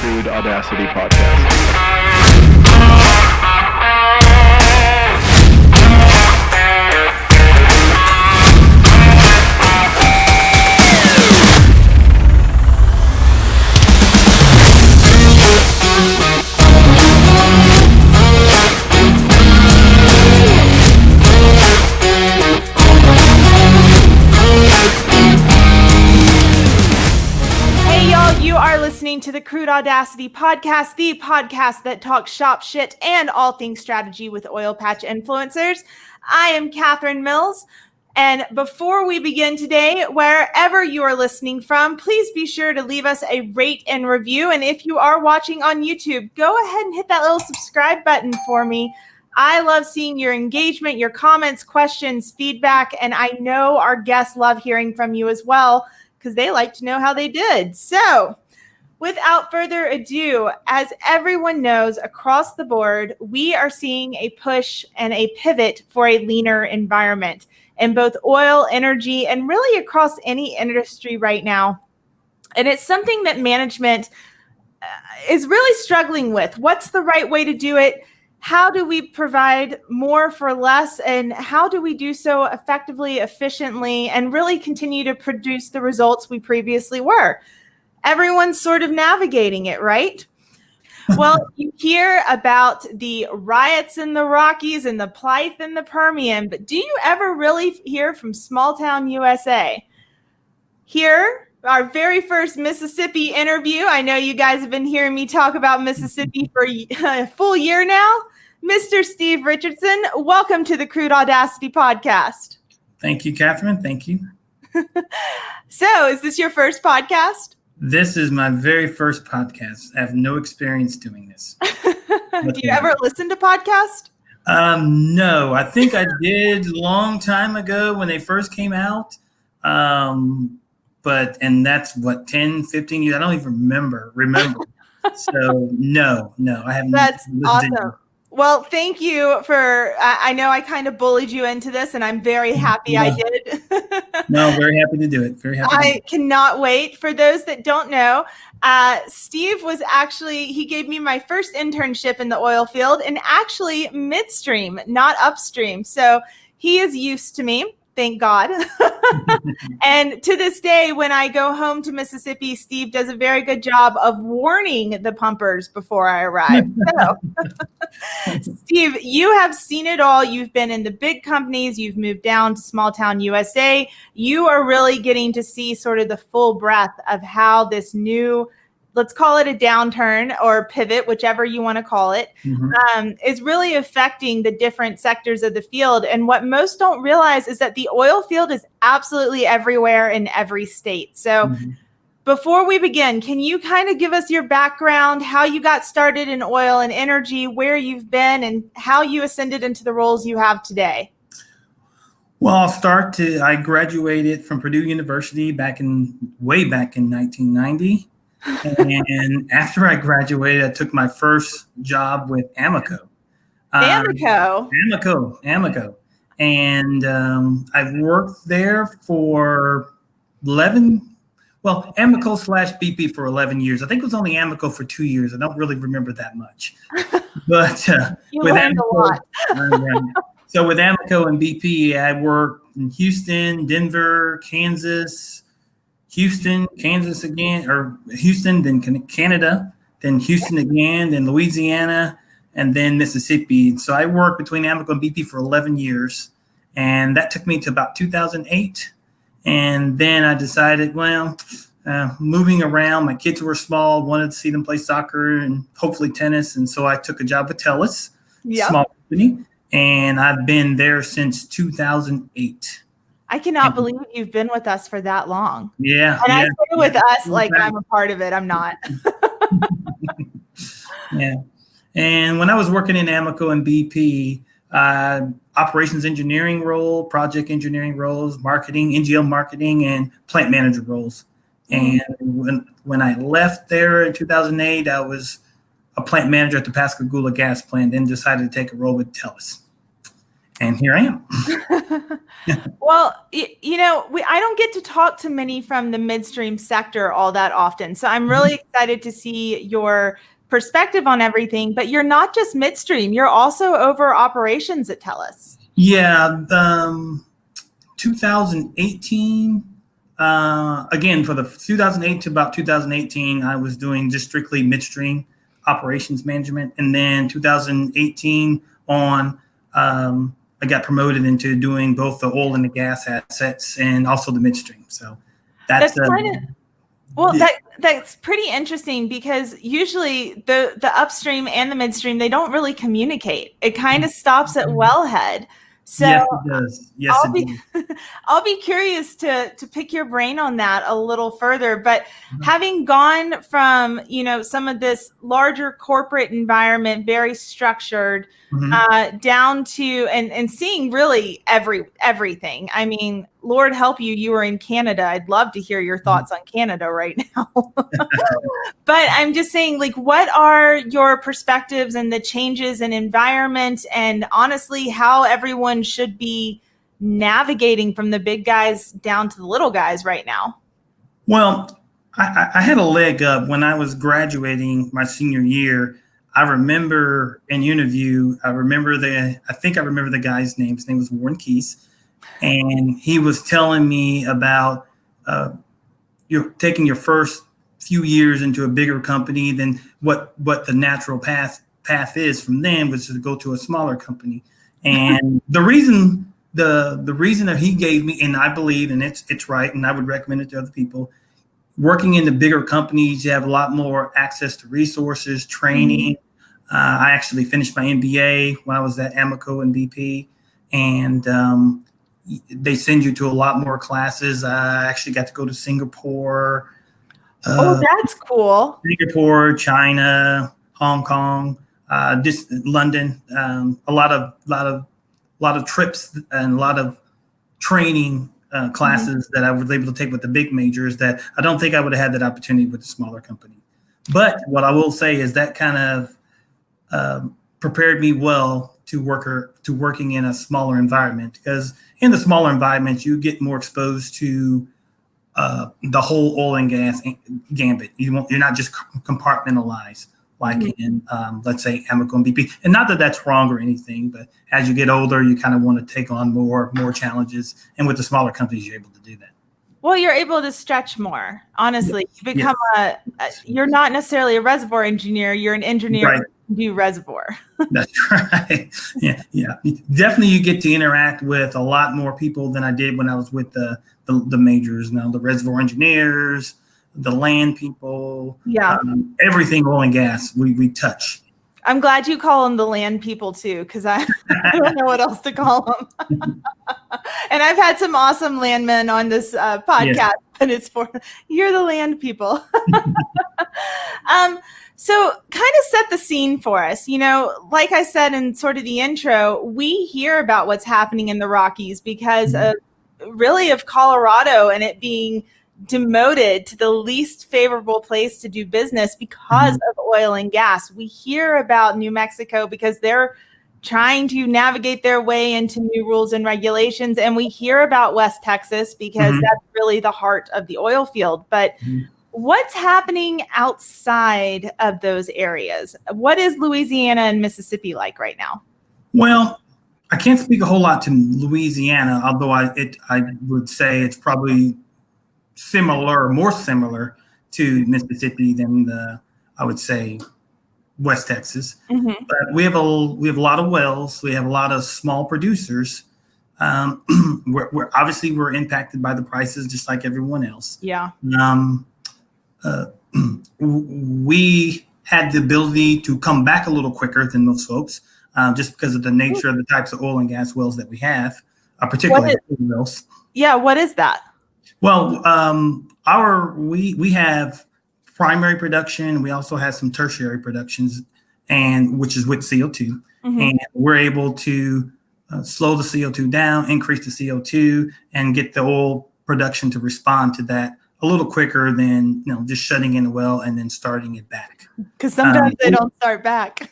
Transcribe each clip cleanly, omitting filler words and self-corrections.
CRUDE Audacity Podcast. To the CRUDE Audacity Podcast, the podcast that talks shop shit and all things strategy with oil patch influencers. I am Catherine Mills, and before we begin today, wherever you are listening from, please be sure to leave us a rate and review. And if you are watching on YouTube, go ahead and hit that little subscribe button for me. I love seeing your engagement, your comments, questions, feedback, and I know our guests love hearing from you as well because they like to know how they did. So, without further ado, as everyone knows across the board, we are seeing a push and a pivot for a leaner environment in both oil, energy, and really across any industry right now. And it's something that management is really struggling with. What's the right way to do it? How do we provide more for less? And how do we do so effectively, efficiently, and really continue to produce the results we previously were? Everyone's sort of navigating it, right? Well, you hear about the riots in the Rockies and the Blythe in the Permian, but do you ever really hear from small town USA? Here, our very first Mississippi interview. I know you guys have been hearing me talk about Mississippi for a full year now. Mr. Steve Richardson, welcome to the CRUDE Audacity Podcast. Thank you, Catherine. Thank you. So, is this your first podcast? This is my very first podcast. I have no experience doing this. Do you ever listen to podcasts? No, I think I did a long time ago when they first came out. And that's what, 10, 15 years? I don't even remember. So no, I haven't. That's awesome. Well, thank you for, I know I kind of bullied you into this and I'm very happy I did. No, very happy to do it. I cannot wait. For those that don't know, Steve was he gave me my first internship in the oil field and actually midstream, not upstream. So he is used to me. Thank God. And to this day, when I go home to Mississippi, Steve does a very good job of warning the pumpers before I arrive. So, Steve, you have seen it all. You've been in the big companies. You've moved down to small town USA. You are really getting to see sort of the full breadth of how this new, let's call it a downturn or pivot, whichever you want to call it, is really affecting the different sectors of the field. And what most don't realize is that the oil field is absolutely everywhere in every state. So before we begin, can you kind of give us your background, how you got started in oil and energy, where you've been, and how you ascended into the roles you have today? Well, I graduated from Purdue University way back in 1990. And after I graduated, I took my first job with Amoco. Amoco. And I've worked there for Amoco / BP for 11 years. I think it was only Amoco for 2 years. I don't really remember that much. But you learned a lot. So with Amoco and BP, I worked in Houston, Denver, Kansas, Houston, Kansas again, or Houston, then Canada, then Houston again, then Louisiana, and then Mississippi. So I worked between Amoco and BP for 11 years, and that took me to about 2008. And then I decided, moving around, my kids were small, wanted to see them play soccer and hopefully tennis. And so I took a job with TELUS, small company, and I've been there since 2008. I cannot believe you've been with us for that long. Yeah. And I say with us like I'm a part of it. I'm not. Yeah. And when I was working in Amoco and BP, operations engineering role, project engineering roles, marketing, NGL marketing, and plant manager roles. And when I left there in 2008, I was a plant manager at the Pascagoula gas plant, then decided to take a role with TELUS. And here I am. Well, I don't get to talk to many from the midstream sector all that often. So I'm really excited to see your perspective on everything. But you're not just midstream, you're also over operations at TELUS. Yeah, 2018, again, for the 2008 to about 2018, I was doing just strictly midstream operations management. And then 2018 on, I got promoted into doing both the oil and the gas assets and also the midstream. So that's that's pretty interesting, because usually the upstream and the midstream, they don't really communicate. It kind of stops at wellhead. So yes, it does. Yes, I'll be curious to pick your brain on that a little further. But having gone from, some of this larger corporate environment, very structured, down to and seeing really everything. I mean, Lord help you, you were in Canada. I'd love to hear your thoughts on Canada right now. But I'm just saying, like, what are your perspectives and the changes in environment, and honestly, how everyone should be navigating from the big guys down to the little guys right now? Well, I had a leg up when I was graduating my senior year. I remember an interview. I remember the guy's name. His name was Warren Keys. And he was telling me about you're taking your first few years into a bigger company than what the natural path is from them, was to go to a smaller company. And the reason that he gave me, and I believe, and it's right, and I would recommend it to other people, working in the bigger companies, you have a lot more access to resources, training. I actually finished my MBA when I was at Amoco and BP, and they send you to a lot more classes. I actually got to go to Singapore. That's cool. Singapore, China, Hong Kong, London. A lot of trips and a lot of training classes that I was able to take with the big majors that I don't think I would have had that opportunity with the smaller company. But what I will say is that kind of prepared me well to working in a smaller environment, because in the smaller environment, you get more exposed to the whole oil and gas gambit. You're not just compartmentalized like in, let's say, Amoco and BP. And not that that's wrong or anything, but as you get older, you kind of want to take on more challenges. And with the smaller companies, you're able to do that. Well, you're able to stretch more. Honestly, you become you're not necessarily a reservoir engineer. You're an engineer who do reservoir. That's right. Yeah. Definitely, you get to interact with a lot more people than I did when I was with the majors. Now, the reservoir engineers, the land people, everything oil and gas we touch. I'm glad you call them the land people too, because I don't know what else to call them. And I've had some awesome landmen on this podcast, but it's for you're the land people. So kind of set the scene for us. Like I said in sort of the intro, we hear about what's happening in the Rockies because of Colorado and it being demoted to the least favorable place to do business because of oil and gas. We hear about New Mexico because they're trying to navigate their way into new rules and regulations. And we hear about West Texas because that's really the heart of the oil field. But what's happening outside of those areas? What is Louisiana and Mississippi like right now? Well, I can't speak a whole lot to Louisiana, although I would say it's probably more similar to Mississippi than I would say West Texas. But we have a lot of wells. We have a lot of small producers. We're obviously impacted by the prices just like everyone else. Yeah. We had the ability to come back a little quicker than those folks, just because of the nature of the types of oil and gas wells that we have, particularly wells. Yeah. What is that? Well, we have primary production. We also have some tertiary productions, and which is with CO2, and we're able to slow the CO2 down, increase the CO2, and get the oil production to respond to that a little quicker than just shutting in the well and then starting it back. Because sometimes they don't start back.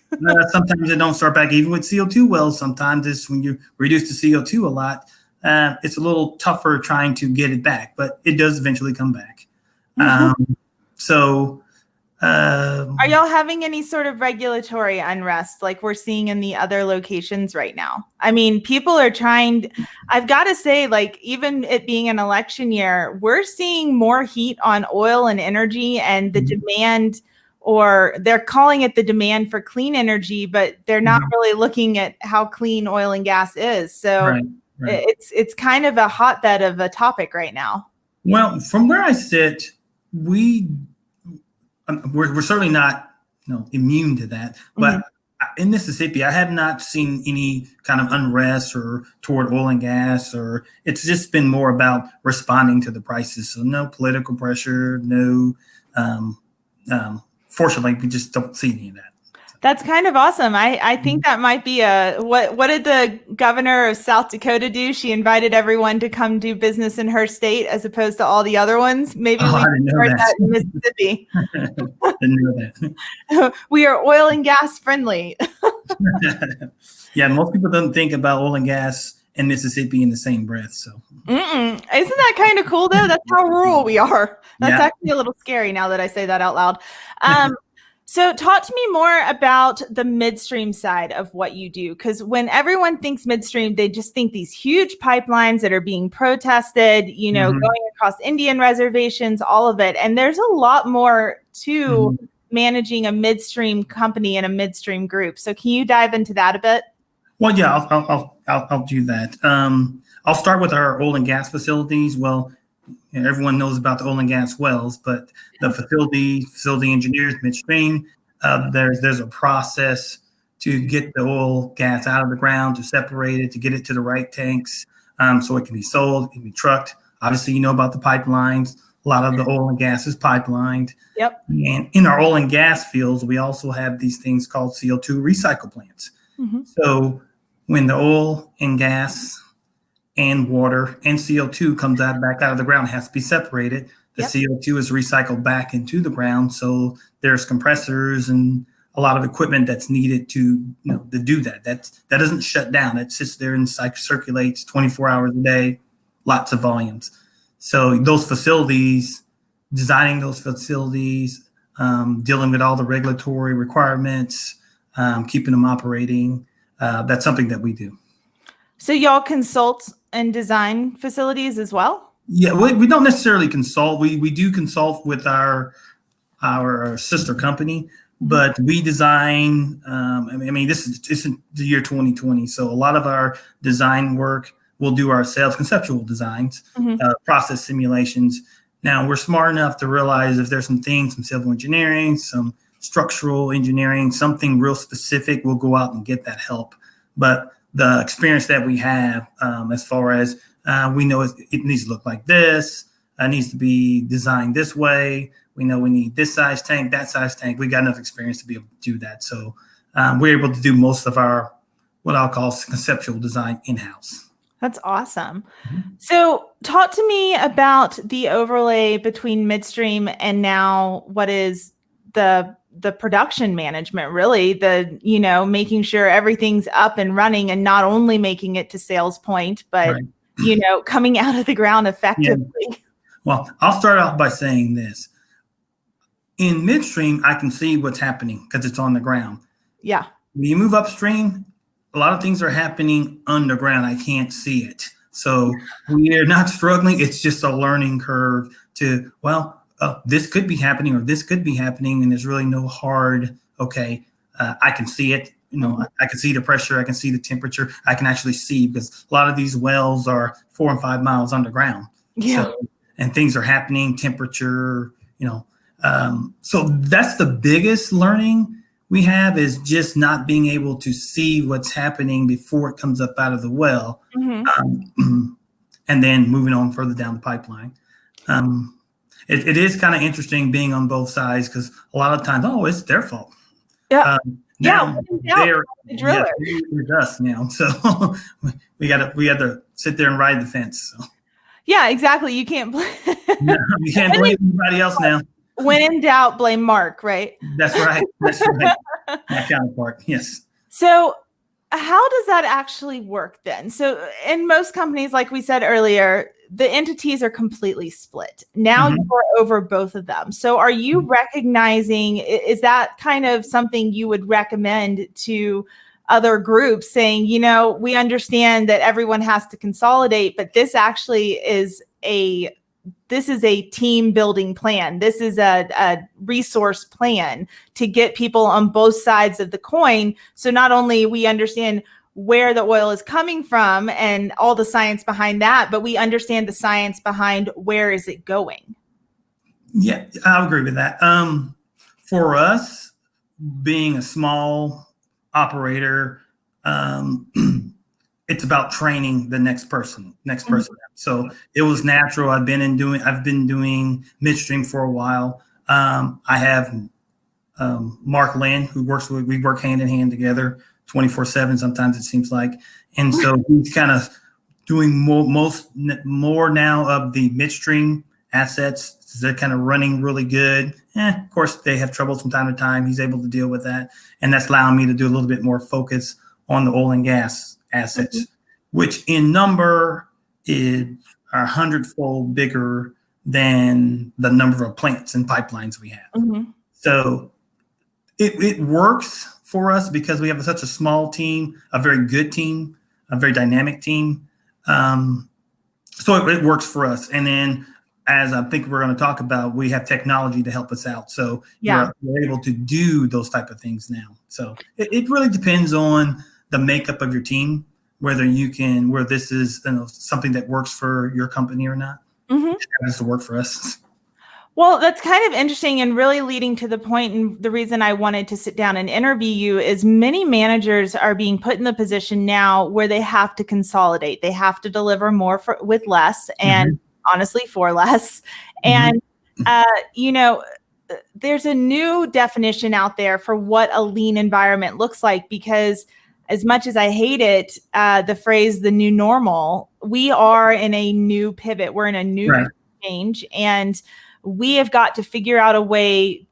Sometimes they don't start back. Even with CO2 wells, sometimes it's when you reduce the CO2 a lot, it's a little tougher trying to get it back, but it does eventually come back. Are y'all having any sort of regulatory unrest like we're seeing in the other locations right now? I mean, people are trying, I've got to say, like, even it being an election year, we're seeing more heat on oil and energy and the demand, or they're calling it the demand for clean energy, but they're not really looking at how clean oil and gas is. So it's kind of a hotbed of a topic right now. Well, from where I sit, we're certainly not immune to that, but in Mississippi, I have not seen any kind of unrest or toward oil and gas, or it's just been more about responding to the prices. So no political pressure, no. Fortunately, we just don't see any of that. That's kind of awesome. I think that might be what did the governor of South Dakota do? She invited everyone to come do business in her state as opposed to all the other ones. Maybe we can start that in Mississippi. Didn't know that. We are oil and gas friendly. Yeah, most people don't think about oil and gas and Mississippi in the same breath. So isn't that kind of cool though? That's how rural we are. That's actually a little scary now that I say that out loud. So talk to me more about the midstream side of what you do, because when everyone thinks midstream, they just think these huge pipelines that are being protested, going across Indian reservations, all of it. And there's a lot more to managing a midstream company and a midstream group. So can you dive into that a bit? Well, yeah, I'll do that. I'll start with our oil and gas facilities. Well, everyone knows about the oil and gas wells, but the facility engineers, midstream, there's a process to get the oil gas out of the ground, to separate it, to get it to the right tanks, so it can be sold, it can be trucked. Obviously, you know about the pipelines. A lot of the oil and gas is pipelined. Yep. And in our oil and gas fields, we also have these things called CO2 recycle plants. So when the oil and gas and water and CO2 comes back out of the ground, it has to be separated. The CO2 is recycled back into the ground. So there's compressors and a lot of equipment that's needed to do that. That doesn't shut down. It sits there and circulates 24 hours a day, lots of volumes. So those facilities, designing those facilities, dealing with all the regulatory requirements, keeping them operating, that's something that we do. So y'all consult and design facilities as well? Yeah, we don't necessarily consult. We do consult with our sister company, but we design. This is the year 2020, so a lot of our design work we'll do ourselves, conceptual designs, process simulations. Now we're smart enough to realize if there's some civil engineering, some structural engineering, something real specific, we'll go out and get that help. But the experience that we have, as far as we know it needs to look like this, it needs to be designed this way. We know we need this size tank, that size tank. We got enough experience to be able to do that. So we're able to do most of our, what I'll call conceptual design in-house. That's awesome. So talk to me about the overlay between midstream and now what is the production management, really, making sure everything's up and running and not only making it to sales point, but, coming out of the ground effectively. Yeah. Well, I'll start off by saying this. In midstream, I can see what's happening because it's on the ground. Yeah. When you move upstream, a lot of things are happening underground. I can't see it. So we're not struggling. It's just a learning curve to, this could be happening or this could be happening. And there's really no hard, I can see it. I can see the pressure. I can see the temperature. I can actually see, because a lot of these wells are 4 and 5 miles underground. Yeah. So, and things are happening, temperature, so that's the biggest learning we have, is just not being able to see what's happening before it comes up out of the well, and then moving on further down the pipeline. It is kind of interesting being on both sides, because a lot of times, it's their fault. Yeah. They're us now, so we got to sit there and ride the fence. So. Yeah, exactly. You can't blame. No, you can't blame anybody else now. When in doubt, blame Mark, right? That's right. That's right. My counterpart. Yes. So how does that actually work then? So in most companies, like we said earlier, the entities are completely split. Now you're over both of them. So are you recognizing, is that kind of something you would recommend to other groups saying, we understand that everyone has to consolidate, but this actually is a team building plan. This is a resource plan to get people on both sides of the coin. So not only we understand where the oil is coming from and all the science behind that, but we understand the science behind where is it going. Yeah, I agree with that. For us, being a small operator, it's about training the next person. So it was natural. I've been doing midstream for a while. I have Mark Lynn, we work hand in hand together 24/7. Sometimes it seems like, and so he's kind of doing more now of the midstream assets. They're kind of running really good. Of course, they have trouble from time to time. He's able to deal with that, and that's allowing me to do a little bit more focus on the oil and gas assets, which in number is 100-fold bigger than the number of plants and pipelines we have. So it works for us because we have such a small team, a very good team, a very dynamic team. So it works for us. And then, as I think we're going to talk about, we have technology to help us out. So we're able to do those type of things now. So it really depends on the makeup of your team, whether this is something that works for your company or not. It has to work for us. Well, that's kind of interesting and really leading to the point, and the reason I wanted to sit down and interview you is many managers are being put in the position now where they have to consolidate. They have to deliver more with less, and honestly, for less. And, there's a new definition out there for what a lean environment looks like, because as much as I hate it, the phrase, the new normal, we are in a new pivot. We're in a new change, and we have got to figure out a way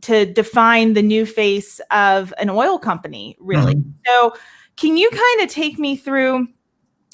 to define the new face of an oil company, really. So can you kind of take me through,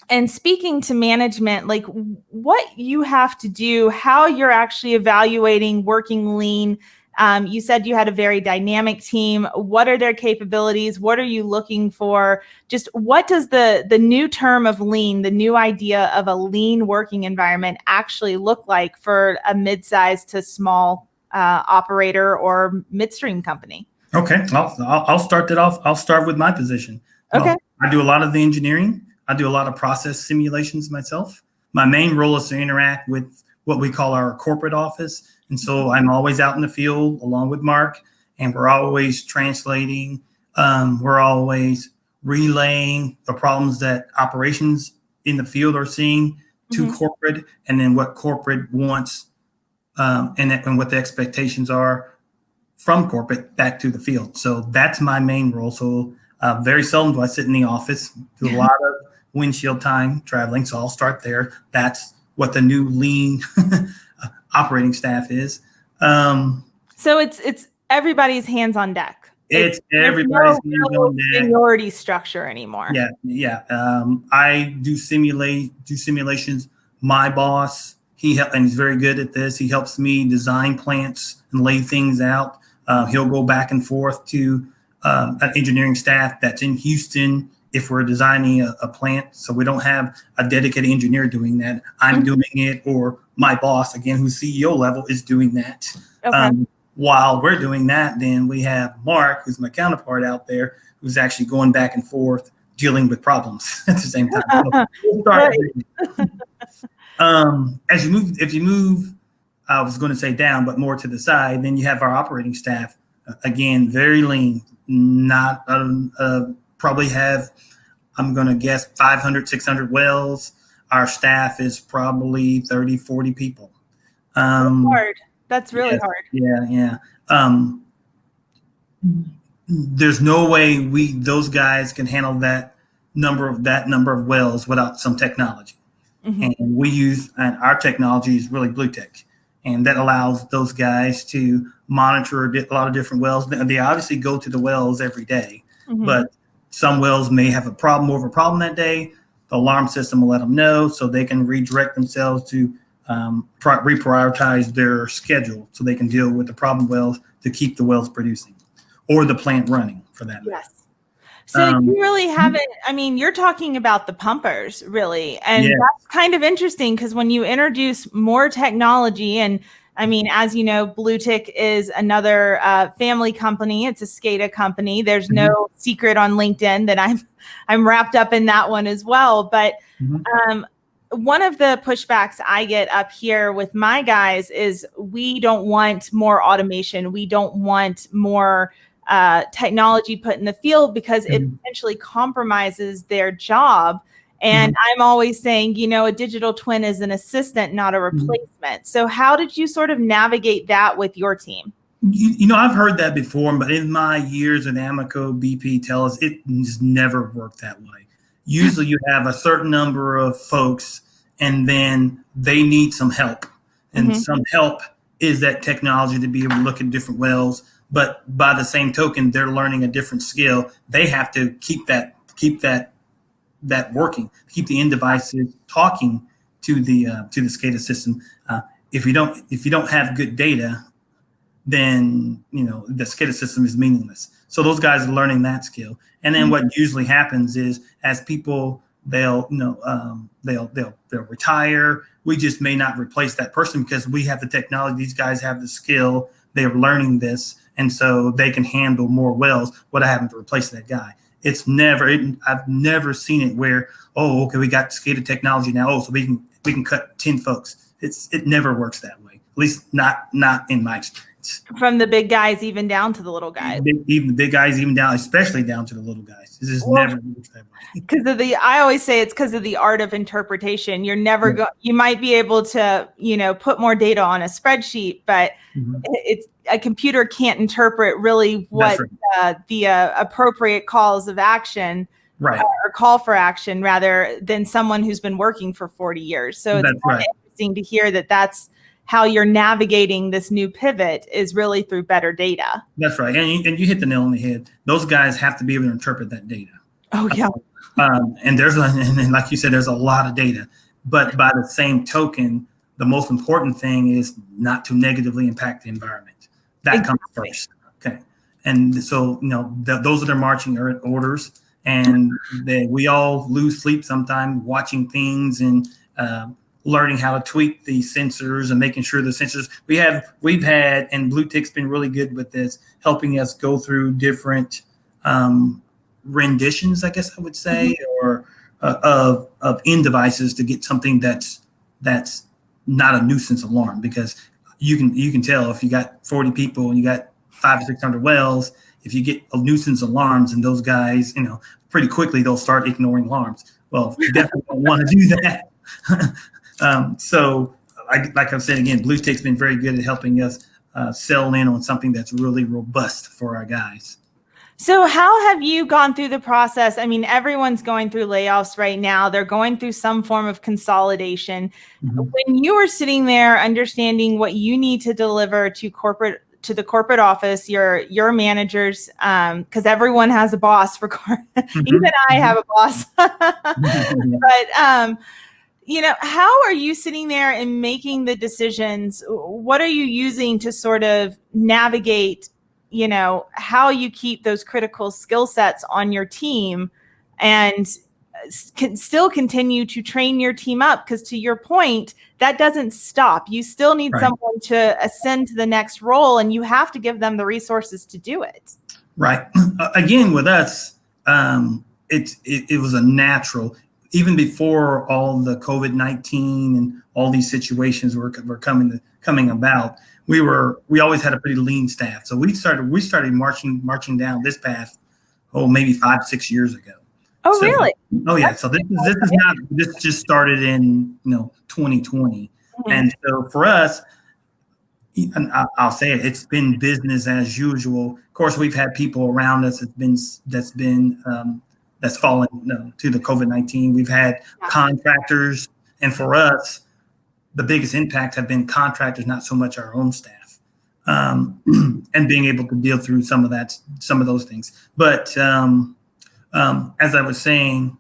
and speaking to management, like what you have to do, how you're actually evaluating working lean? You said you had a very dynamic team. What are their capabilities? What are you looking for? Just what does the new term of lean, the new idea of a lean working environment actually look like for a mid-sized to small operator or midstream company? Okay, I'll start that off. I'll start with my position. Okay. I do a lot of the engineering. I do a lot of process simulations myself. My main role is to interact with what we call our corporate office. And so I'm always out in the field along with Mark, and we're always translating. We're always relaying the problems that operations in the field are seeing to corporate, and then what corporate wants and what the expectations are from corporate back to the field. So that's my main role. So very seldom do I sit in the office. Do a lot of windshield time traveling. So I'll start there. That's what the new lean operating staff is. So it's everybody's hands on deck. It's everybody's hands on deck. Seniority structure anymore. Yeah. I do simulations. My boss, and he's very good at this. He helps me design plants and lay things out. He'll go back and forth to an engineering staff that's in Houston if we're designing a plant. So we don't have a dedicated engineer doing that. I'm doing it, or my boss, again, who's CEO level, is doing that. Okay. While we're doing that, then we have Mark, who's my counterpart out there, who's actually going back and forth dealing with problems at the same time. So we'll start if you move, I was going to say down, but more to the side, then you have our operating staff. Again, very lean, not probably have, I'm going to guess 500, 600 wells. Our staff is probably 30, 40 people. Hard. That's really hard. Yeah. There's no way those guys can handle that number of wells without some technology. Mm-hmm. And we use, and our technology is really blue tech. And that allows those guys to monitor a lot of different wells. They obviously go to the wells every day, Mm-hmm. but some wells may have a problem that day. The alarm system will let them know so they can redirect themselves to reprioritize their schedule so they can deal with the problem wells to keep the wells producing or the plant running for that matter. Yes. So you really haven't, I mean, you're talking about the pumpers really. And that's kind of interesting because when you introduce more technology, and I mean, as you know, Blue Tick is another family company. It's a SCADA company. There's no secret on LinkedIn that I'm wrapped up in that one as well. But one of the pushbacks I get up here with my guys is we don't want more automation. We don't want more technology put in the field because it potentially compromises their job. And I'm always saying, you know, a digital twin is an assistant, not a replacement. So how did you sort of navigate that with your team? You know, I've heard that before, but in my years at Amoco, BP tell us it just never worked that way. Usually you have a certain number of folks and then they need some help. And some help is that technology to be able to look at different wells. But by the same token, they're learning a different skill. They have to keep that working, keep the end devices talking to the SCADA system. If you don't have good data, then you know the SCADA system is meaningless. So those guys are learning that skill. And then what usually happens is as people they'll retire. We just may not replace that person because we have the technology. These guys have the skill. They're learning this. And so they can handle more wells without having to replace that guy. I've never seen it where, oh, okay, we got SCADA technology now. Oh, so we can cut 10 folks. It never works that way. At least not in my experience. From the big guys even down to the little guys. Even the big guys, even down, especially down to the little guys. This is never works that way. Because I always say it's because of the art of interpretation. You're never you might be able to, you know, put more data on a spreadsheet, but it's a computer can't interpret really what the appropriate calls of action or call for action rather than someone who's been working for 40 years. So it's interesting to hear that that's how you're navigating this new pivot is really through better data. That's right. And you hit the nail on the head. Those guys have to be able to interpret that data. Oh, yeah. And like you said, there's a lot of data. But by the same token, the most important thing is not to negatively impact the environment. That comes first. Okay. And so, you know, those are their marching orders. And we all lose sleep sometimes watching things and learning how to tweak the sensors and making sure the sensors we've had, and Blue Tick's been really good with this, helping us go through different renditions, I guess I would say, or of end devices to get something that's not a nuisance alarm, because you can tell if you got 40 people and you got 500 or 600 wells, if you get a nuisance alarms and those guys, you know, pretty quickly they'll start ignoring alarms. Well, you definitely don't want to do that. So like I said, again, Blue Tick's been very good at helping us sell in on something that's really robust for our guys. So how have you gone through the process? I mean, everyone's going through layoffs right now. They're going through some form of consolidation. When you were sitting there understanding what you need to deliver to the corporate office, your managers, because everyone has a boss. Even I have a boss. But you know, how are you sitting there and making the decisions? What are you using to sort of navigate, you know, how you keep those critical skill sets on your team and can still continue to train your team up? Because to your point, that doesn't stop. You still need someone to ascend to the next role, and you have to give them the resources to do it. Right. Again, with us, it was a natural. Even before all the COVID-19 and all these situations were coming about, we always had a pretty lean staff. So we started marching down this path, maybe 5-6 years ago. Oh, really? Oh, yeah. So this just started in 2020, and so for us, and I'll say it, it's been business as usual. Of course, we've had people around us that's fallen to the COVID-19. We've had contractors And for us, the biggest impact have been contractors, not so much our own staff, and being able to deal through some of those things. But as I was saying,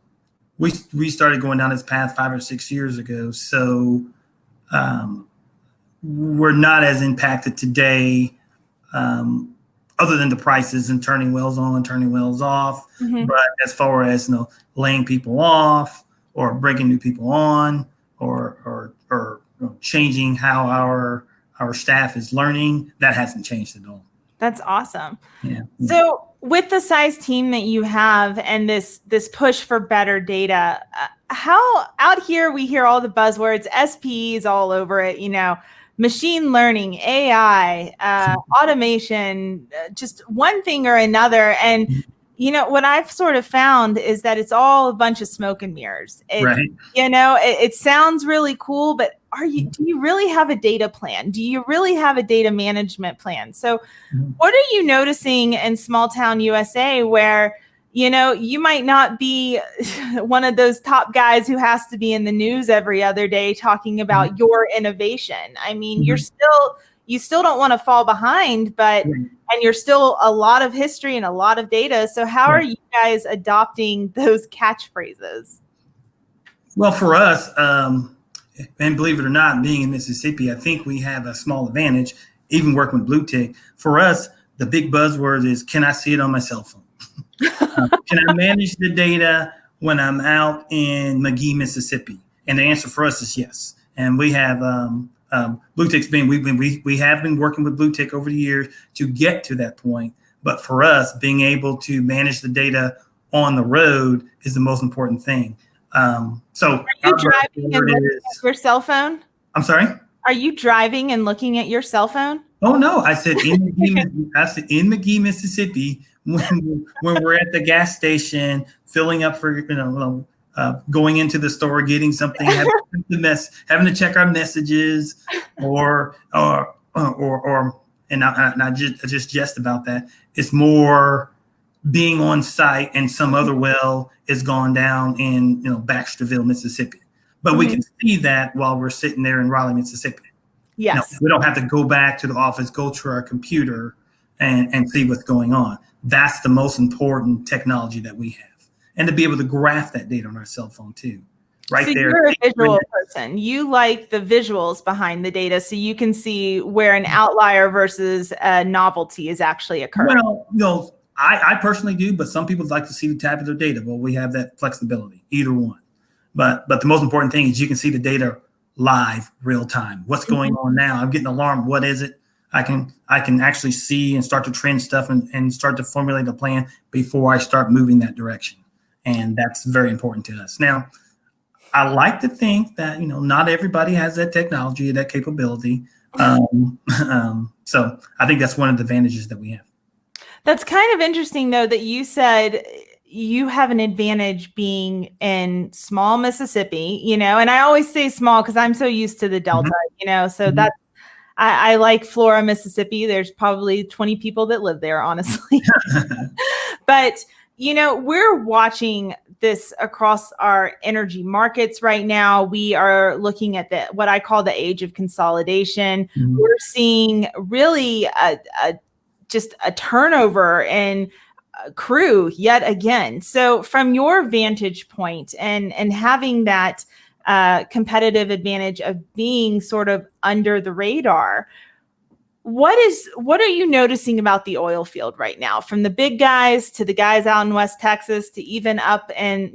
we started going down this path 5 or 6 years ago. So we're not as impacted today, other than the prices and turning wells on, turning wells off. Mm-hmm. But as far as laying people off or bringing new people on, or changing how our staff is learning, that hasn't changed at all. That's awesome. Yeah. So with the size team that you have and this push for better data, how out here we hear all the buzzwords, SPEs all over it, machine learning, AI, automation, just one thing or another. And, what I've sort of found is that it's all a bunch of smoke and mirrors. Right. It sounds really cool, but do you really have a data plan? Do you really have a data management plan? So what are you noticing in small town USA where, you might not be one of those top guys who has to be in the news every other day talking about your innovation? I mean, you still don't want to fall behind, and you're still a lot of history and a lot of data. So how are you guys adopting those catchphrases? Well, for us, and believe it or not, being in Mississippi, I think we have a small advantage, even working with Blue Tick. For us, the big buzzword is, can I see it on my cell phone? Can I manage the data when I'm out in McGee, Mississippi? And the answer for us is yes. And we have Blue Tick's we have been working with Blue Tick over the years to get to that point. But for us, being able to manage the data on the road is the most important thing. So are you driving and looking at your cell phone? I'm sorry? Are you driving and looking at your cell phone? Oh no, I said in McGee, Mississippi, when we're at the gas station filling up for going into the store, getting something, having to check our messages, or I just jest about that. It's more being on site and some other well is gone down in Baxterville, Mississippi. But we can see that while we're sitting there in Raleigh, Mississippi. Yes. We don't have to go back to the office, go to our computer and see what's going on. That's the most important technology that we have. And to be able to graph that data on our cell phone too. Right so there. You're a visual person. You like the visuals behind the data so you can see where an outlier versus a novelty is actually occurring. Well, I personally do, but some people like to see the tabular data. Well, we have that flexibility, either one. But the most important thing is you can see the data live, real time. What's going on now? I'm getting alarmed. What is it? I can actually see and start to trend stuff and start to formulate a plan before I start moving that direction. And that's very important to us. Now, I like to think that, not everybody has that technology, that capability. So I think that's one of the advantages that we have. That's kind of interesting, though, that you said you have an advantage being in small Mississippi, and I always say small because I'm so used to the Delta, so that's, I like Flora, Mississippi. There's probably 20 people that live there, honestly. But, we're watching this across our energy markets right now. We are looking at what I call the age of consolidation. We're seeing really just a turnover in crew yet again. So from your vantage point and having that competitive advantage of being sort of under the radar, what are you noticing about the oil field right now, from the big guys to the guys out in West Texas to even up in,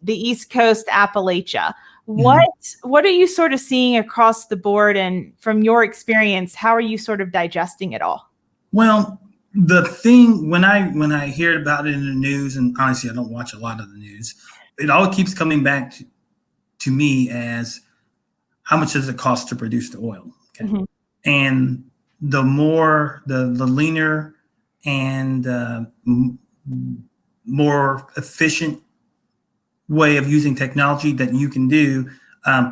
the East Coast, Appalachia? What are you sort of seeing across the board? And from your experience, how are you sort of digesting it all? Well, the thing, when I hear about it in the news, and honestly, I don't watch a lot of the news, it all keeps coming back to me as how much does it cost to produce the oil? Okay. And the more, the leaner and more efficient way of using technology that you can do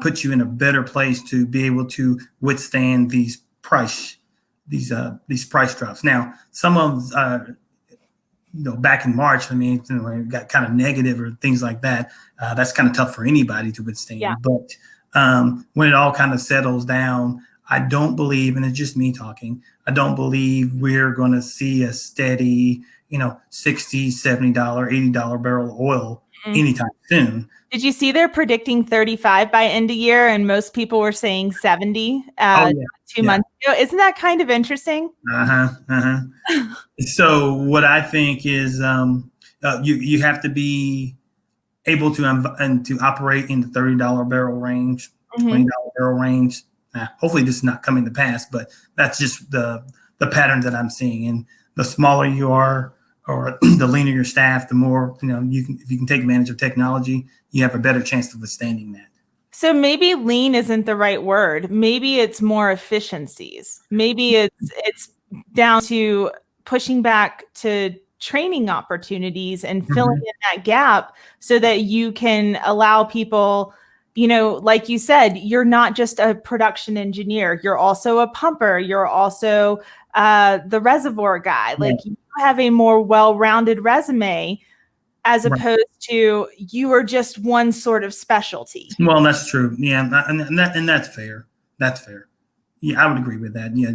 puts you in a better place to be able to withstand these price drops. Now, some of back in March, it got kind of negative or things like that. That's kind of tough for anybody to withstand. Yeah. But when it all kind of settles down, I don't believe, and it's just me talking, I don't believe we're going to see a steady, $60, $70, $80 barrel of oil anytime soon. Did you see they're predicting 35 by end of year, and most people were saying 70 2 months ago? Isn't that kind of interesting? So what I think is you have to be able to operate in the $30 barrel range, $20 barrel range. Hopefully this is not coming to pass, but that's just the pattern that I'm seeing. And the smaller you are, or the leaner your staff, the more, if you can take advantage of technology, you have a better chance of withstanding that. So maybe lean isn't the right word. Maybe it's more efficiencies. Maybe it's down to pushing back to training opportunities and filling in that gap so that you can allow people, like you said, you're not just a production engineer. You're also a pumper. You're also the reservoir guy. Like you have a more well-rounded resume as opposed to you are just one sort of specialty. Well, that's true. Yeah. And that's fair. That's fair. Yeah, I would agree with that. Yeah.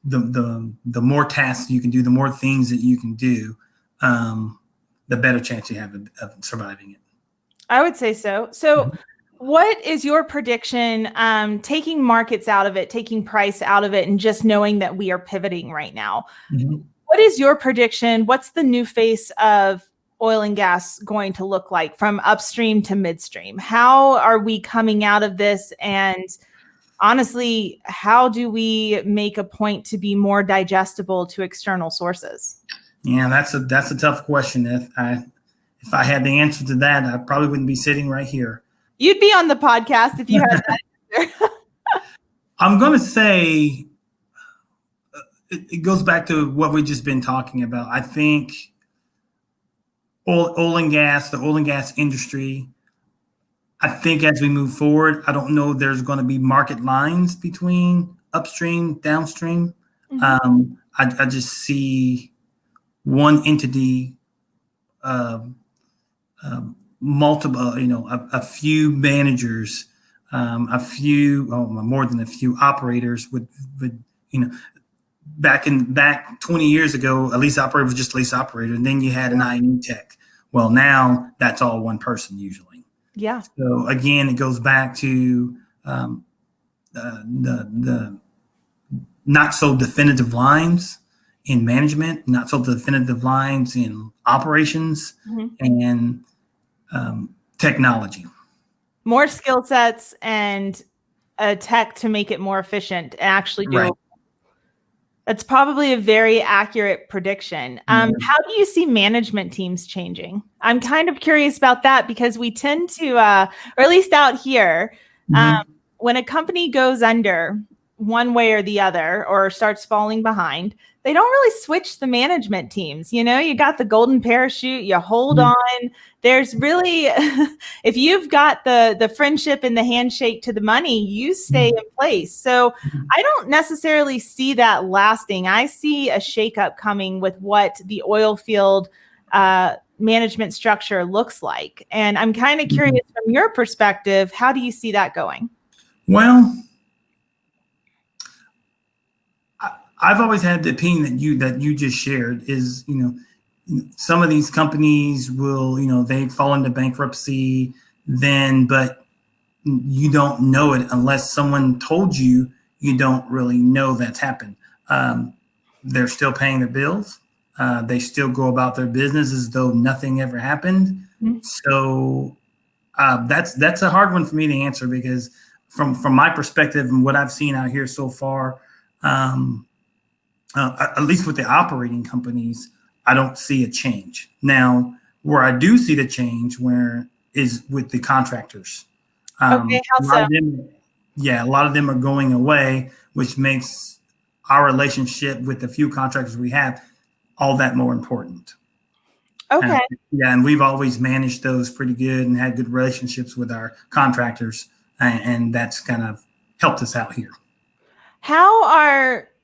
The more tasks you can do, the more things that you can do, the better chance you have of surviving it. I would say so. So what is your prediction, taking markets out of it, taking price out of it, and just knowing that we are pivoting right now? What is your prediction? What's the new face of oil and gas going to look like from upstream to midstream? How are we coming out of this? And honestly, how do we make a point to be more digestible to external sources? Yeah, that's a tough question. If I had the answer to that, I probably wouldn't be sitting right here. You'd be on the podcast if you had that answer. I'm going to say it goes back to what we've just been talking about. I think oil and gas, the oil and gas industry, I think as we move forward, I don't know there's going to be market lines between upstream, downstream. I just see one entity, multiple, a few managers, more than a few operators would back 20 years ago, a lease operator was just a lease operator. And then you had an I&E tech. Well, now that's all one person usually. Yeah. So again, it goes back to the not so definitive lines in management, not so definitive lines in operations and technology. More skill sets and a tech to make it more efficient and actually do it. That's probably a very accurate prediction. How do you see management teams changing? I'm kind of curious about that because we tend to, or at least out here, when a company goes under one way or the other or starts falling behind, they don't really switch the management teams. You got the golden parachute, you hold on. There's really, if you've got the friendship and the handshake to the money, you stay in place. So I don't necessarily see that lasting. I see a shakeup coming with what the oil field management structure looks like. And I'm kind of curious from your perspective, how do you see that going? Well, I've always had the opinion that you just shared is, some of these companies will, they fall into bankruptcy then, but you don't know it unless someone told you. You don't really know that's happened. They're still paying their bills. They still go about their business as though nothing ever happened. So that's a hard one for me to answer because from my perspective and what I've seen out here so far, at least with the operating companies, I don't see a change. Now, where I do see the change is with the contractors. Okay, how so? A lot of them are going away, which makes our relationship with the few contractors we have all that more important. Okay. And we've always managed those pretty good and had good relationships with our contractors, and that's kind of helped us out here.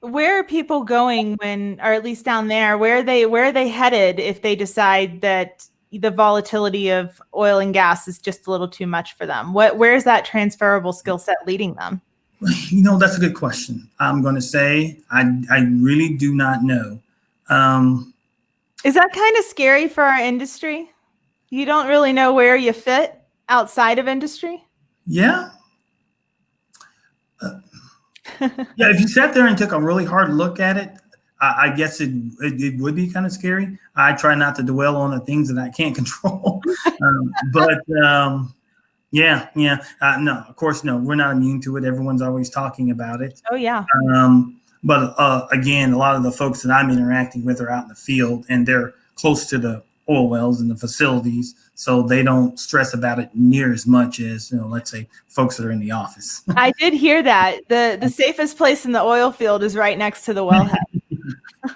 Where are people going when, or at least down there, where are they headed if they decide that the volatility of oil and gas is just a little too much for them? Where is that transferable skill set leading them? That's a good question. I'm going to say I really do not know. Is that kind of scary for our industry? You don't really know where you fit outside of industry? Yeah. Yeah, if you sat there and took a really hard look at it, I guess it would be kind of scary. I try not to dwell on the things that I can't control. No, of course, no, we're not immune to it. Everyone's always talking about it. Oh, yeah. But again, a lot of the folks that I'm interacting with are out in the field, and they're close to the oil wells and the facilities, so they don't stress about it near as much as, let's say folks that are in the office. I did hear that. The safest place in the oil field is right next to the wellhead.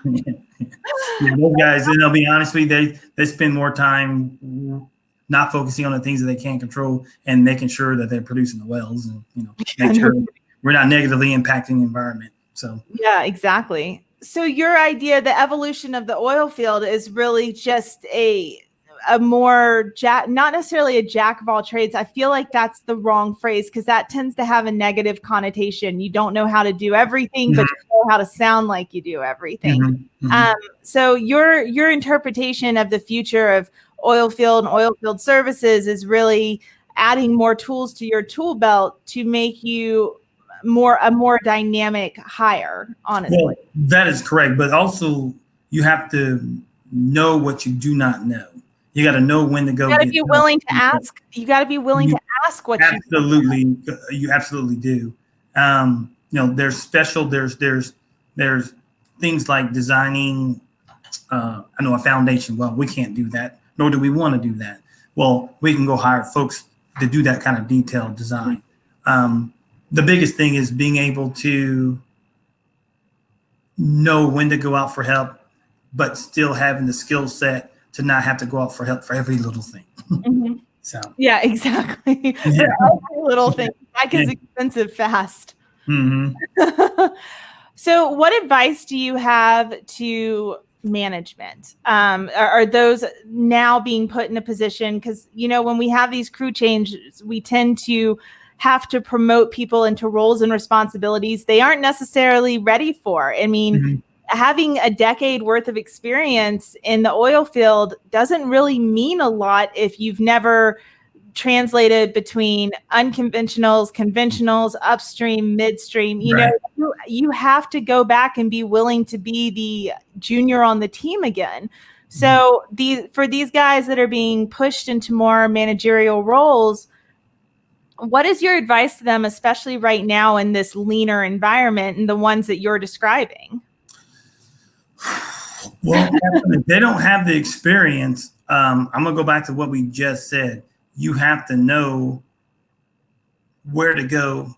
Yeah, those guys, I'll be honest with you, they spend more time not focusing on the things that they can't control and making sure that they're producing the wells and, make sure we're not negatively impacting the environment. So yeah, exactly. So your idea, the evolution of the oil field, is really just a more not necessarily a jack of all trades. I feel like that's the wrong phrase, because that tends to have a negative connotation. You don't know how to do everything, but you know how to sound like you do everything. So your interpretation of the future of oil field and oil field services is really adding more tools to your tool belt to make you a more dynamic hire, honestly. Well, that is correct, but also you have to know what you do not know. You got to know when to go. You got to be willing to ask. You got to be willing to ask what you absolutely do. There's things like designing a foundation. Well, we can't do that, nor do we want to do that. Well, we can go hire folks to do that kind of detailed design. The biggest thing is being able to know when to go out for help, but still having the skill set to not have to go out for help for every little thing. So yeah, exactly. Yeah. Every little thing that gets expensive fast. So what advice do you have to management? Are those now being put in a position, because when we have these crew changes, we tend to have to promote people into roles and responsibilities they aren't necessarily ready for. I mean, having a decade worth of experience in the oil field doesn't really mean a lot if you've never translated between unconventionals, conventionals, upstream, midstream. You have to go back and be willing to be the junior on the team again. So for these guys that are being pushed into more managerial roles, what is your advice to them, especially right now in this leaner environment and the ones that you're describing? Well, if they don't have the experience, I'm going to go back to what we just said. You have to know where to go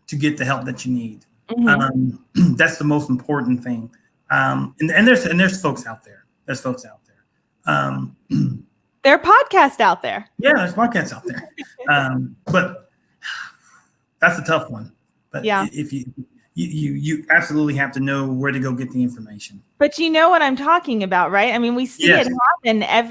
to get the help that you need. That's the most important thing. And there's folks out there. There are podcasts out there. Yeah, there's podcasts out there. But that's a tough one. But yeah, if you absolutely have to know where to go get the information. But you know what I'm talking about, right? I mean, we see it happen I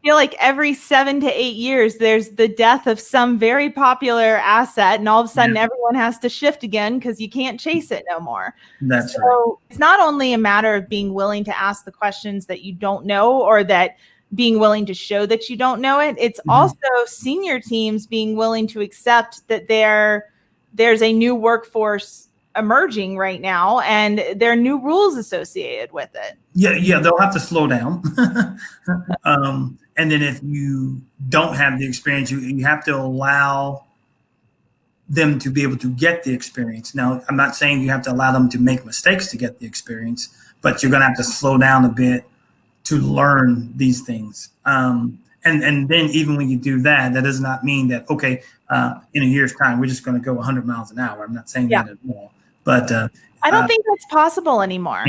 feel like every 7 to 8 years, there's the death of some very popular asset, and all of a sudden everyone has to shift again because you can't chase it no more. That's right. It's not only a matter of being willing to ask the questions that you don't know, or that being willing to show that you don't know it. It's also senior teams being willing to accept that there's a new workforce emerging right now, and there are new rules associated with it. Yeah, they'll have to slow down. And then if you don't have the experience, you have to allow them to be able to get the experience. Now, I'm not saying you have to allow them to make mistakes to get the experience, but you're going to have to slow down a bit to learn these things. And then even when you do that, that does not mean that, okay, in a year's time, we're just going to go 100 miles an hour. I'm not saying that at all. But I don't think that's possible anymore.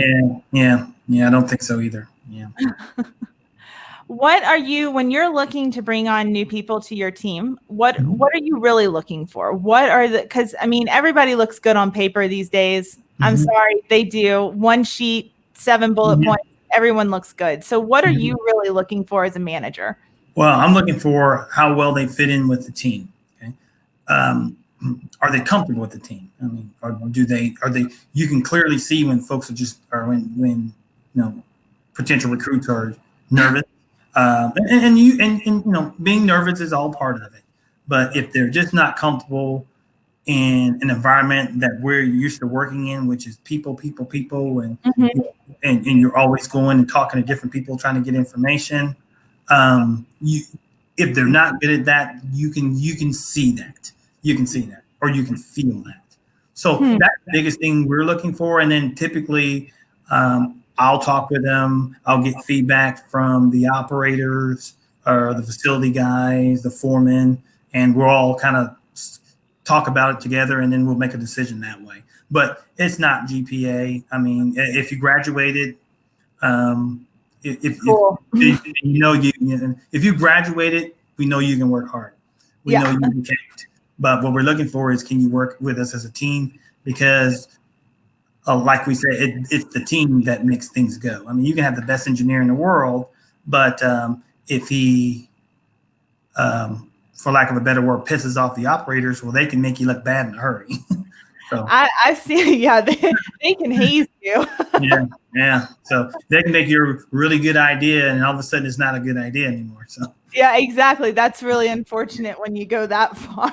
Yeah, I don't think so either. Yeah. What are you, when you're looking to bring on new people to your team, what are you really looking for? Because I mean, everybody looks good on paper these days. I'm sorry, they do. One sheet, 7 bullet points. Everyone looks good. So what are you really looking for as a manager? Well, I'm looking for how well they fit in with the team. Okay. Are they comfortable with the team? I mean, are they, you can clearly see when folks are when potential recruits are nervous. And being nervous is all part of it. But if they're just not comfortable in an environment that we're used to working in, which is people, and and you're always going and talking to different people, trying to get information. If they're not good at that, you can see that. You can see that, or you can feel that. So that's the biggest thing we're looking for. And then typically, I'll talk with them. I'll get feedback from the operators or the facility guys, the foremen, and we'll all kind of talk about it together, and then we'll make a decision that way. But it's not GPA. I mean, if you graduated, if you graduated, we know you can work hard. We know you can count. But what we're looking for is, can you work with us as a team? Because like we said, it's the team that makes things go. I mean, you can have the best engineer in the world, but if he, for lack of a better word, pisses off the operators, well, they can make you look bad in a hurry. So I see. Yeah, they can haze you. yeah. So they can make you a really good idea, and all of a sudden it's not a good idea anymore. So yeah, exactly. That's really unfortunate when you go that far.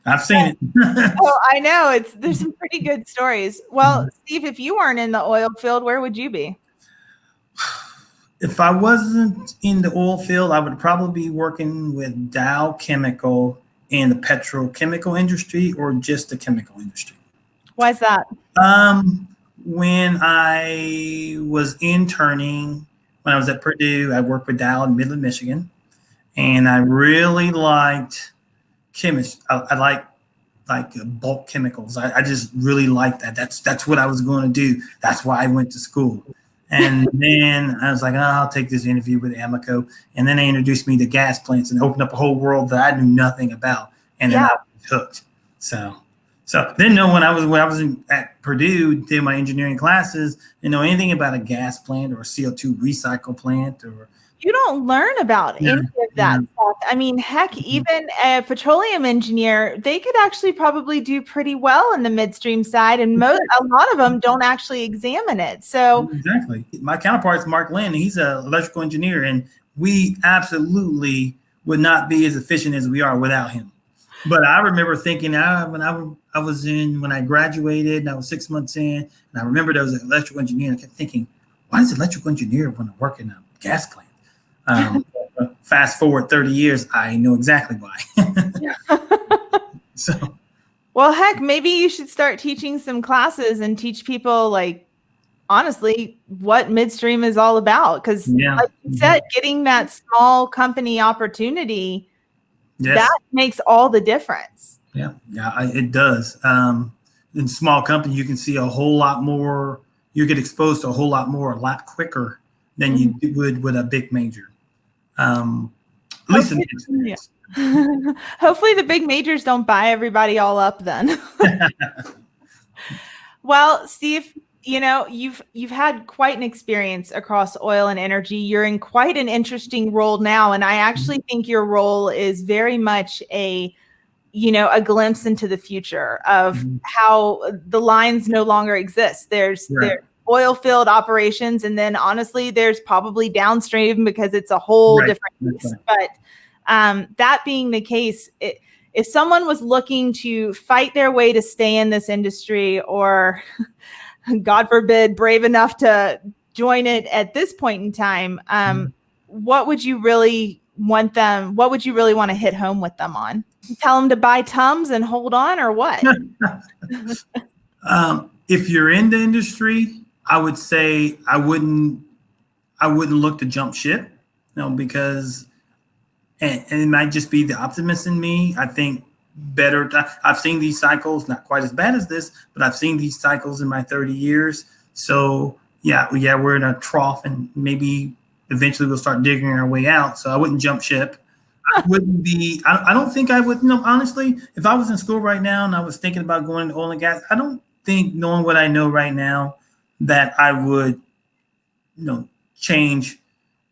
I've seen it. Oh, I know. There's some pretty good stories. Well, Steve, if you weren't in the oil field, where would you be? If I wasn't in the oil field, I would probably be working with Dow Chemical in the petrochemical industry, or just the chemical industry. Why is that? When I was interning, when I was at Purdue, I worked with Dow in Midland, Michigan, and I really liked chemistry. I like bulk chemicals. I just really liked that. That's what I was going to do. That's why I went to school. And then I was like, I'll take this interview with Amoco. And then they introduced me to gas plants and opened up a whole world that I knew nothing about. And then I was hooked. So then when I was at Purdue, did my engineering classes, didn't know anything about a gas plant or a CO2 recycle plant. Or you don't learn about any of that stuff. I mean, heck, even a petroleum engineer, they could actually probably do pretty well in the midstream side, and a lot of them don't actually examine it. So exactly. My counterpart is Mark Lynn. He's an electrical engineer, and we absolutely would not be as efficient as we are without him. But I remember thinking, when I graduated, and I was 6 months in, and I remember there was an electrical engineer, and I kept thinking, why does an electrical engineer want to work in a gas plant? Fast forward 30 years, I know exactly why. Well, heck, maybe you should start teaching some classes and teach people, like, honestly, what midstream is all about. Because like you said, getting that small company opportunity, that makes all the difference. Yeah, it does. In small company, you can see a whole lot more. You get exposed to a whole lot more, a lot quicker than you would with a big major. Hopefully the big majors don't buy everybody all up then. Well, Steve, you've had quite an experience across oil and energy. You're in quite an interesting role now, and I actually think your role is very much a glimpse into the future of how the lines no longer exist. There's oil field operations, and then honestly there's probably downstream, because it's a whole different piece. But that being the case, if someone was looking to fight their way to stay in this industry, or God forbid, brave enough to join it at this point in time, what would you really want to hit home with them on? Tell them to buy Tums and hold on, or what? If you're in the industry, I would say I wouldn't look to jump ship, because, and it might just be the optimist in me. I think better. I've seen these cycles, not quite as bad as this, but I've seen these cycles in my 30 years. So we're in a trough, and maybe eventually we'll start digging our way out. So I wouldn't jump ship. I wouldn't I don't think I would, honestly, if I was in school right now and I was thinking about going to oil and gas, I don't think, knowing what I know right now, that I would, change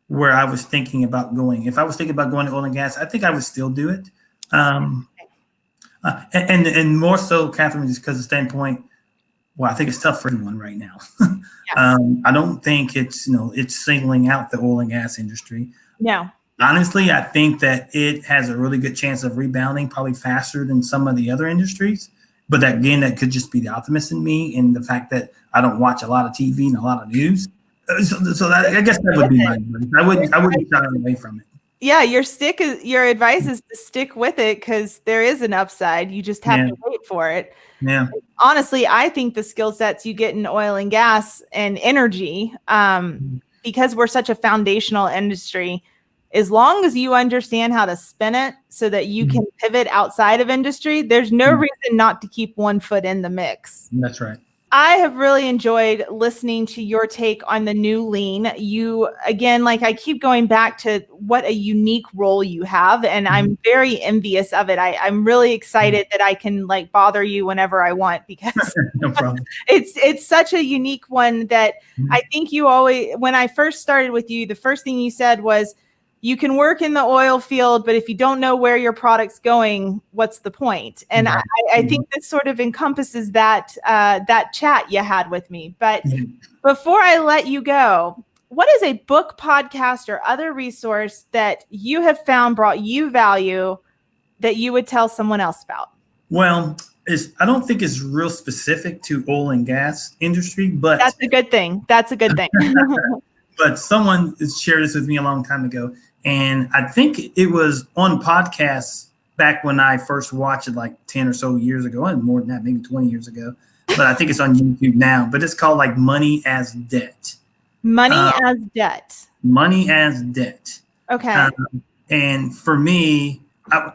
where I was thinking about going. If I was thinking about going to oil and gas, I think I would still do it. And more so, Catherine, just because of the standpoint, well, I think it's tough for everyone right now. I don't think it's singling out the oil and gas industry. No. Honestly, I think that it has a really good chance of rebounding, probably faster than some of the other industries. But that could just be the optimist in me and the fact that I don't watch a lot of TV and a lot of news. So I guess that would be my advice. I wouldn't shy away from it. Yeah, your advice is to stick with it because there is an upside. You just have to wait for it. Yeah. Honestly, I think the skill sets you get in oil and gas and energy, because we're such a foundational industry, as long as you understand how to spin it so that you can pivot outside of industry, there's no reason not to keep one foot in the mix. That's right. I have really enjoyed listening to your take on the new lean. You, again, I keep going back to what a unique role you have, and I'm very envious of it. I'm really excited that I can bother you whenever I want because no problem. It's such a unique one that I think you always, when I first started with you, the first thing you said was, you can work in the oil field, but if you don't know where your product's going, what's the point? And I think this sort of encompasses that chat you had with me. But before I let you go, what is a book, podcast, or other resource that you have found brought you value that you would tell someone else about? Well, I don't think it's real specific to oil and gas industry, but that's a good thing. But someone shared this with me a long time ago. And I think it was on podcasts back when I first watched it 10 or so years ago, and more than that, maybe 20 years ago. But I think it's on YouTube now. But it's called Money as Debt. Money as Debt. Money as Debt. Okay. And for me, I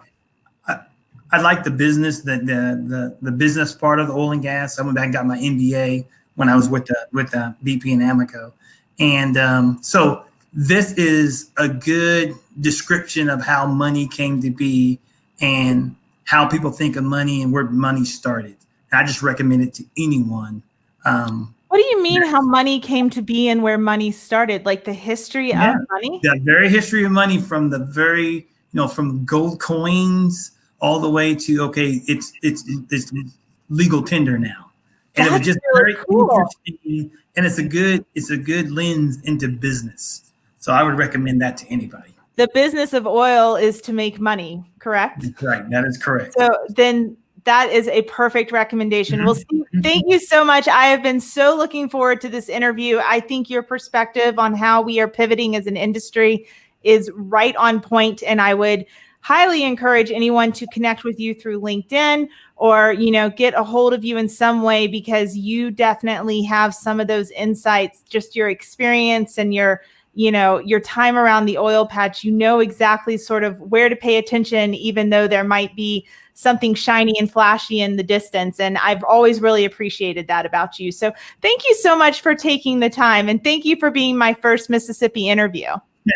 like the business, the business part of the oil and gas. I went back and got my MBA when I was with the BP and Amoco. And so this is a good description of how money came to be and how people think of money and where money started. And I just recommend it to anyone. What do you mean how money came to be and where money started? The history of money? The very history of money, from the very, from gold coins all the way to, it's legal tender now. And it was just really very cool. interesting, and it's a good lens into business. So I would recommend that to anybody. The business of oil is to make money, correct? That's right. That is correct. So then that is a perfect recommendation. Well, Steve, thank you so much. I have been so looking forward to this interview. I think your perspective on how we are pivoting as an industry is right on point, and I would highly encourage anyone to connect with you through LinkedIn or, get a hold of you in some way, because you definitely have some of those insights, just your experience and your time around the oil patch. Exactly sort of where to pay attention, even though there might be something shiny and flashy in the distance. And I've always really appreciated that about you. So thank you so much for taking the time, and thank you for being my first Mississippi interview.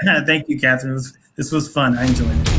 Thank you, Catherine. This was fun. I enjoyed it.